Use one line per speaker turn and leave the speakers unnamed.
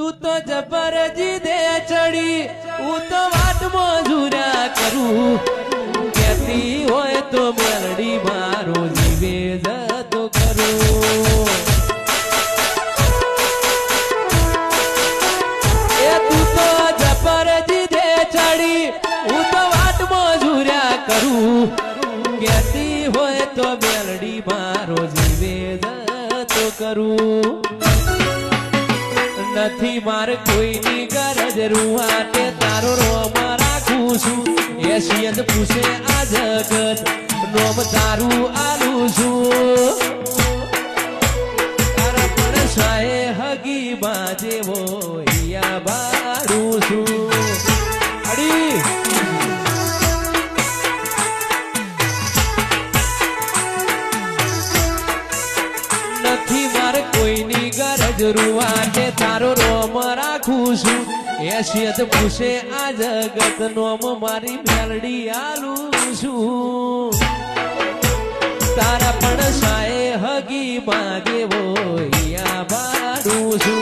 તું તો જબરજી દે ચડી હું તો વાટ મજૂર્યા કરું કેતી હોય તો મેલડી મારો જીવે જતો કરું એ તું તો જબરજી દે ચડી હું તો વાટ મજૂર્યા કરું કેતી હોય તો મેલડી મારો જીવે જતો કરું નથી મારે કોઈની ગરજ રૂવાટે તારો રોમ રાખું છું એશિયત પૂછે આ જગત નોમ તારું આલું છું તારા પડસાએ હગી બાજેવો યા બારું છું અડી નથી મારે કોઈની ગરજ રૂવાટે તારો રોમ રાખું છું એશિયત પૂછે આ જગત નોમ મારી મેલડી આલું છું તારા પણ સાએ હગી બાજેવો યા બારું છું